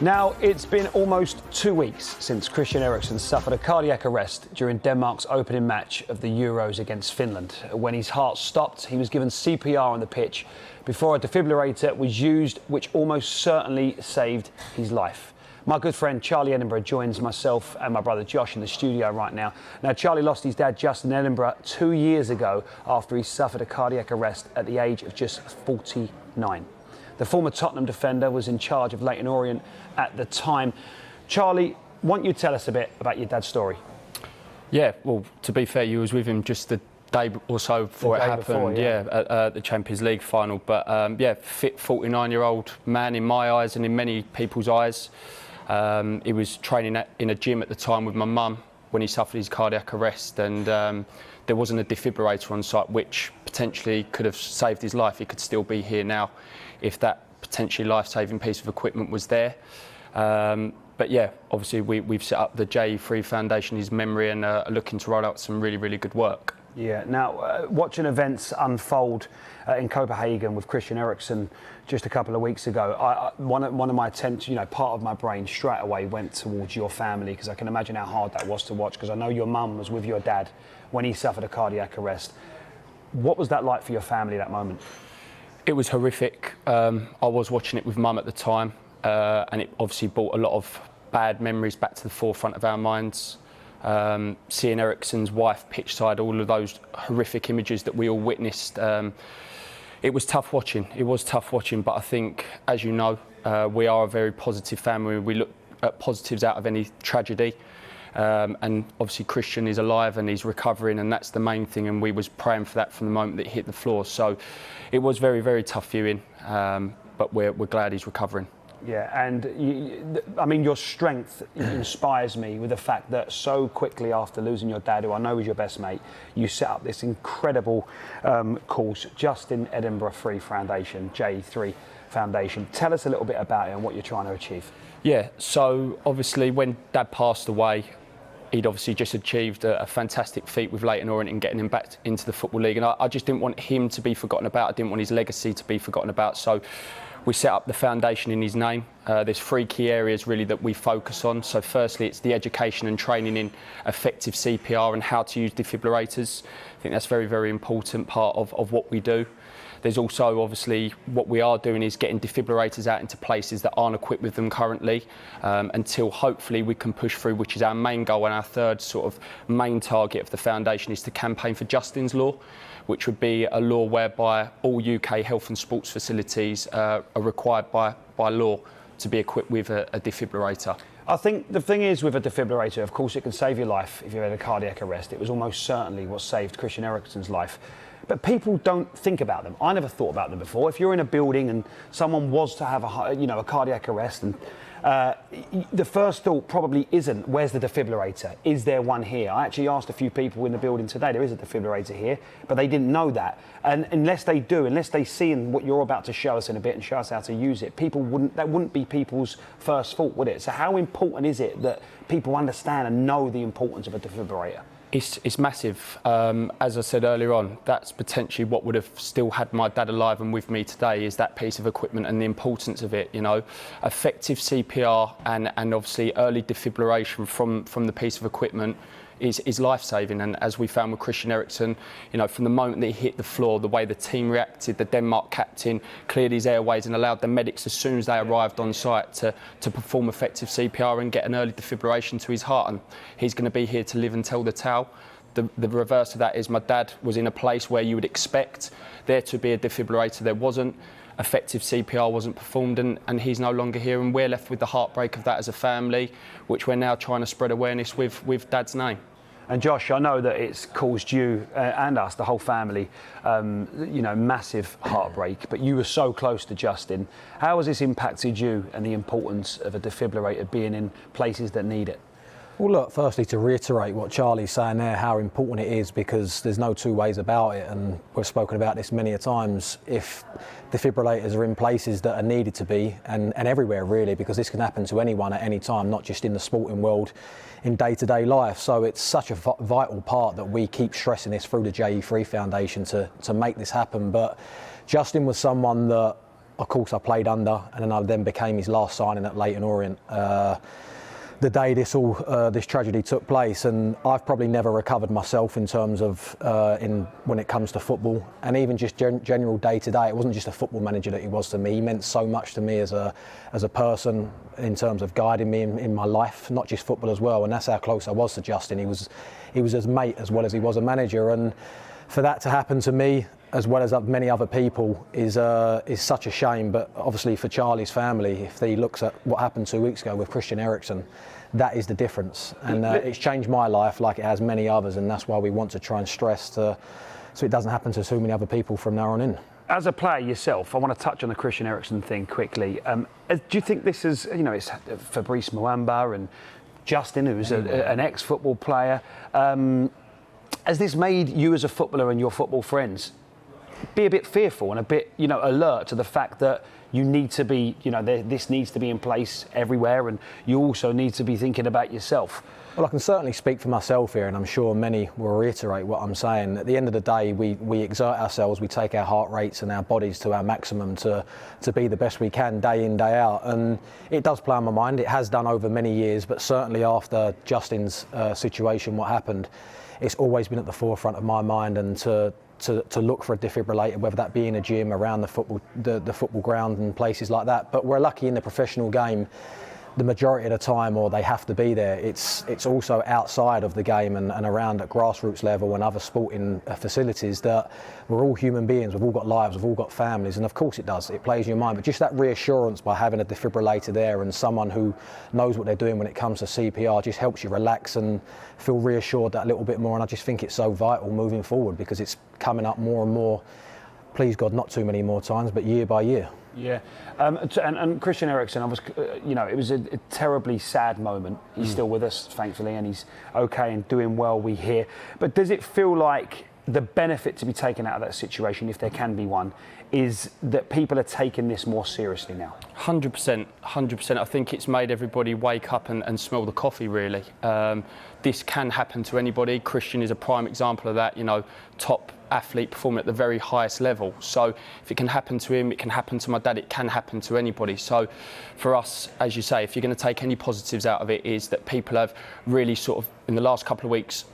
Now, it's been almost 2 weeks since Christian Eriksen suffered a cardiac arrest during Denmark's opening match of the Euros against Finland. When his heart stopped, he was given CPR on the pitch before a defibrillator was used, which almost certainly saved his life. My good friend Charlie Edinburgh joins myself and my brother Josh in the studio right now. Now, Charlie lost his dad Justin in Edinburgh 2 years ago after he suffered a cardiac arrest at the age of just 49. The former Tottenham defender was in charge of Leyton Orient at the time. Charlie, why don't you tell us a bit about your dad's story? Yeah, well, to be fair, you was with him just the day or so before it happened. At the Champions League final. But yeah, fit 49-year-old man in my eyes and in many people's eyes. He was training in a gym at the time with my mum when he suffered his cardiac arrest, and there wasn't a defibrillator on site, which potentially could have saved his life. He could still be here now if that potentially life-saving piece of equipment was there. But yeah, obviously we've set up the JE3 Foundation in his memory and are looking to roll out some really, really good work. Yeah, now watching events unfold in Copenhagen with Christian Eriksen just a couple of weeks ago, one of my attempts, part of my brain straight away went towards your family, because I can imagine how hard that was to watch, because I know your mum was with your dad when he suffered a cardiac arrest. What was that like for your family, that moment? It was horrific. I was watching it with mum at the time, and it obviously brought a lot of bad memories back to the forefront of our minds. Seeing Eriksen's wife pitchside, all of those horrific images that we all witnessed, it was tough watching. It was tough watching, but I think, as you know, we are a very positive family. We look at positives out of any tragedy. And obviously Christian is alive and he's recovering, and that's the main thing, and we was praying for that from the moment that he hit the floor. So it was very, very tough viewing, but we're glad he's recovering. Yeah, and I mean, your strength inspires me with the fact that so quickly after losing your dad, who I know was your best mate, you set up this incredible course, Justin Edinburgh Free Foundation, JE3 Foundation. Tell us a little bit about it and what you're trying to achieve. Yeah, so obviously when Dad passed away, he'd obviously just achieved a fantastic feat with Leyton Orient and getting him back into the Football League. And I just didn't want him to be forgotten about. I didn't want his legacy to be forgotten about. So we set up the foundation in his name. There's 3 key areas really that we focus on. So firstly, it's the education and training in effective CPR and how to use defibrillators. I think that's a very, very important part of what we do. There's also, obviously, what we are doing is getting defibrillators out into places that aren't equipped with them currently, until hopefully we can push through, which is our main goal, and our third sort of main target of the foundation is to campaign for Justin's Law, which would be a law whereby all UK health and sports facilities are required by law to be equipped with a defibrillator. I think the thing is, with a defibrillator, of course, it can save your life if you had a cardiac arrest. It was almost certainly what saved Christian Eriksen's life. But people don't think about them. I never thought about them before. If you're in a building and someone was to have a cardiac arrest, and the first thought probably isn't, where's the defibrillator? Is there one here? I actually asked a few people in the building today, there is a defibrillator here, but they didn't know that. And unless they see in what you're about to show us in a bit and show us how to use it, that wouldn't be people's first thought, would it? So how important is it that people understand and know the importance of a defibrillator? It's massive. As I said earlier on, that's potentially what would have still had my dad alive and with me today, is that piece of equipment and the importance of it. Effective CPR and obviously early defibrillation from the piece of equipment is life-saving. And as we found with Christian Eriksen, from the moment that he hit the floor, the way the team reacted, the Denmark captain cleared his airways and allowed the medics, as soon as they arrived on site, to perform effective CPR and get an early defibrillation to his heart. And he's going to be here to live and tell the tale. The reverse of that is my dad was in a place where you would expect there to be a defibrillator. There wasn't. Effective CPR wasn't performed, and he's no longer here, and we're left with the heartbreak of that as a family, which we're now trying to spread awareness with Dad's name. And Josh, I know that it's caused you and us, the whole family, massive heartbreak, but you were so close to Justin. How has this impacted you and the importance of a defibrillator being in places that need it? Well, look, firstly, to reiterate what Charlie's saying there, how important it is, because there's no two ways about it, and we've spoken about this many a times. If defibrillators are in places that are needed to be, and everywhere really, because this can happen to anyone at any time, not just in the sporting world, in day-to-day life. So it's such a vital part that we keep stressing this through the JE3 Foundation to make this happen. But Justin was someone that of course I played under, and then I became his last signing at Leyton Orient the day this tragedy took place. And I've probably never recovered myself in terms of when it comes to football, and even just general day to day. It wasn't just a football manager that he was to me. He meant so much to me as a person, in terms of guiding me in my life, not just football as well. And that's how close I was to Justin. He was his mate as well as he was a manager, and for that to happen to me, as well as many other people, is such a shame. But obviously for Charlie's family, if he looks at what happened 2 weeks ago with Christian Eriksen, that is the difference. And it's changed my life like it has many others, and that's why we want to try and stress so it doesn't happen to so many other people from now on in. As a player yourself, I want to touch on the Christian Eriksen thing quickly. Do you think this is, it's Fabrice Muamba and Justin, who's an ex-football player. Has this made you as a footballer and your football friends be a bit fearful and a bit, alert to the fact that you need to be, this needs to be in place everywhere, and you also need to be thinking about yourself? Well, I can certainly speak for myself here, and I'm sure many will reiterate what I'm saying. At the end of the day, we exert ourselves, we take our heart rates and our bodies to our maximum to be the best we can day in, day out. And it does play on my mind. It has done over many years, but certainly after Justin's situation, what happened, it's always been at the forefront of my mind, and to look for a defibrillator, whether that be in a gym, around the football ground and places like that. But we're lucky in the professional game, the majority of the time, or they have to be there, it's also outside of the game and around at grassroots level and other sporting facilities, that we're all human beings, we've all got lives, we've all got families, and of course it does, it plays in your mind. But just that reassurance by having a defibrillator there and someone who knows what they're doing when it comes to CPR just helps you relax and feel reassured that little bit more. And I just think it's so vital moving forward, because it's coming up more and more, please God, not too many more times, but year by year. Yeah, and Christian Eriksen, it was a terribly sad moment. He's still with us, thankfully, and he's okay and doing well, we hear. But does it feel like the benefit to be taken out of that situation, if there can be one, is that people are taking this more seriously now? 100%, 100%. I think it's made everybody wake up and smell the coffee, really. This can happen to anybody. Christian is a prime example of that, top athlete performing at the very highest level. So if it can happen to him, it can happen to my dad, it can happen to anybody. So for us, as you say, if you're going to take any positives out of it, is that people have really sort of, in the last couple of weeks,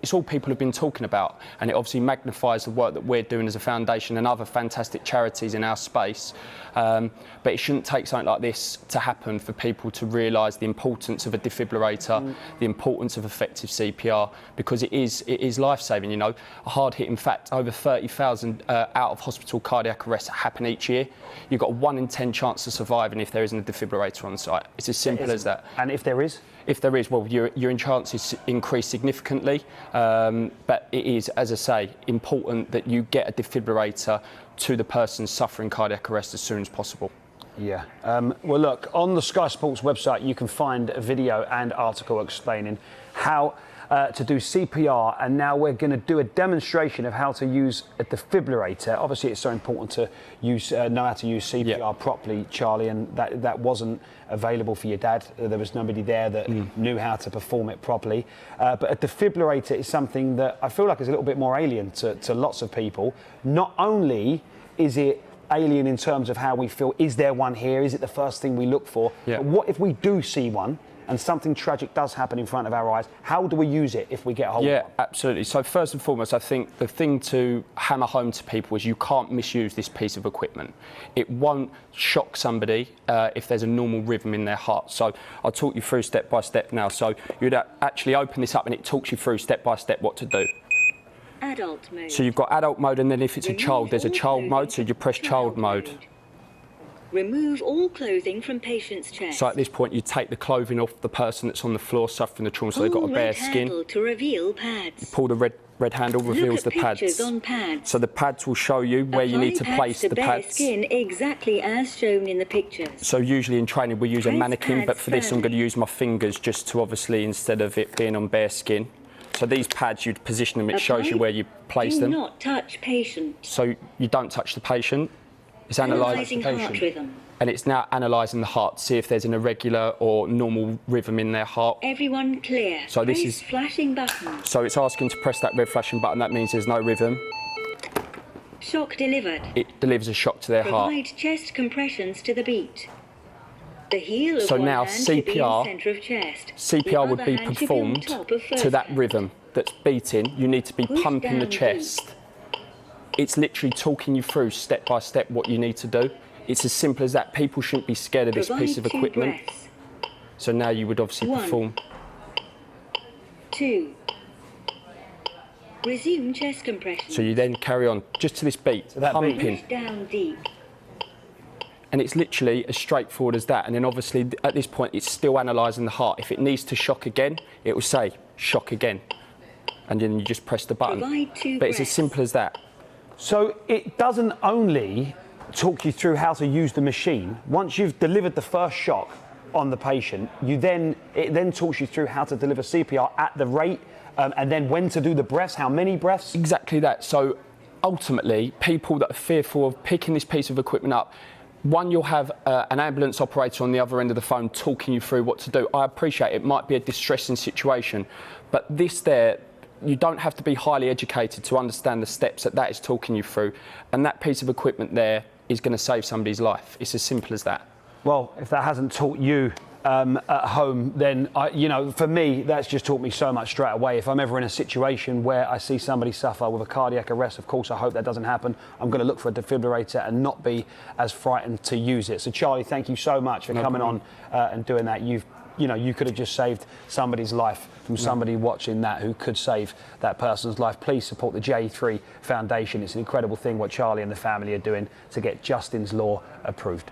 it's all people have been talking about, and it obviously magnifies the work that we're doing as a foundation and other fantastic charities in our space. But it shouldn't take something like this to happen for people to realise the importance of a defibrillator, the importance of effective CPR, because it is life-saving. A hard-hitting fact: over 30,000 out-of-hospital cardiac arrests happen each year. You've got a 1 in 10 chance of surviving if there isn't a defibrillator on site. It's as simple as that. And if there is? If there is, well, your chances increase significantly. But it is, as I say, important that you get a defibrillator to the person suffering cardiac arrest as soon as possible. Yeah. Well, look, on the Sky Sports website, you can find a video and article explaining how to do CPR, and now we're going to do a demonstration of how to use a defibrillator. Obviously, it's so important to know how to use CPR properly, Charlie, and that wasn't available for your dad. There was nobody there that knew how to perform it properly. But a defibrillator is something that I feel like is a little bit more alien to lots of people. Not only is it alien in terms of how we feel, is there one here? Is it the first thing we look for? Yeah. But what if we do see one and something tragic does happen in front of our eyes? How do we use it if we get hold of it? Yeah, absolutely. So first and foremost, I think the thing to hammer home to people is you can't misuse this piece of equipment. It won't shock somebody if there's a normal rhythm in their heart. So I'll talk you through step by step now. So you'd actually open this up and it talks you through step by step what to do. Adult mode. So you've got adult mode, and then if it's a child, there's a child mode, so you press child mode. Remove all clothing from patient's chest. So at this point, you take the clothing off the person that's on the floor suffering the trauma, so they've got a bare skin. To reveal pads. Pull the red handle, reveals the pads. On pads. So the pads will show you where you need to place the pads. Skin exactly as shown in the pictures. So usually in training we use a mannequin, but for this I'm firmly. going to use my fingers just to obviously, instead of it being on bare skin. So these pads, you'd position them, it shows you where you place them. Do not touch patient. So you don't touch the patient. It's analysing heart rhythm. And it's now analysing the heart to see if there's an irregular or normal rhythm in their heart. Everyone clear. So this Press is- flashing button. So it's asking to press that red flashing button, that means there's no rhythm. Shock delivered. it delivers a shock to their heart. Provide chest compressions to the beat. The heel of So one now hand should be in CPR centre of chest. CPR The would be other hand should performed on top of first to that hand. rhythm that's beating. You need to be Push pumping the down chest. It's literally talking you through step by step what you need to do. It's as simple as that. People shouldn't be scared of this Provide piece of 2 equipment. breaths. So now you would obviously 1. perform. 2. Resume chest compression. So you then carry on just to this beat, that beat. pumping. Push down deep. And it's literally as straightforward as that. And then obviously at this point, it's still analysing the heart. If it needs to shock again, it will say shock again. And then you just press the button. Provide 2 But it's as breaths. simple as that. So it doesn't only talk you through how to use the machine. Once you've delivered the first shock on the patient, it then talks you through how to deliver CPR at the rate, and then when to do the breaths, how many breaths. Exactly that. So ultimately, people that are fearful of picking this piece of equipment up, one, you'll have an ambulance operator on the other end of the phone talking you through what to do. I appreciate it might be a distressing situation, but this there, you don't have to be highly educated to understand the steps that is talking you through. And that piece of equipment there is going to save somebody's life. It's as simple as that. Well, if that hasn't taught you at home, then, for me, that's just taught me so much straight away. If I'm ever in a situation where I see somebody suffer with a cardiac arrest, of course, I hope that doesn't happen. I'm going to look for a defibrillator and not be as frightened to use it. So, Charlie, thank you so much for coming on and doing that. You could have just saved somebody's life from somebody watching that who could save that person's life. Please support the JE3 Foundation. It's an incredible thing what Charlie and the family are doing to get Justin's Law approved.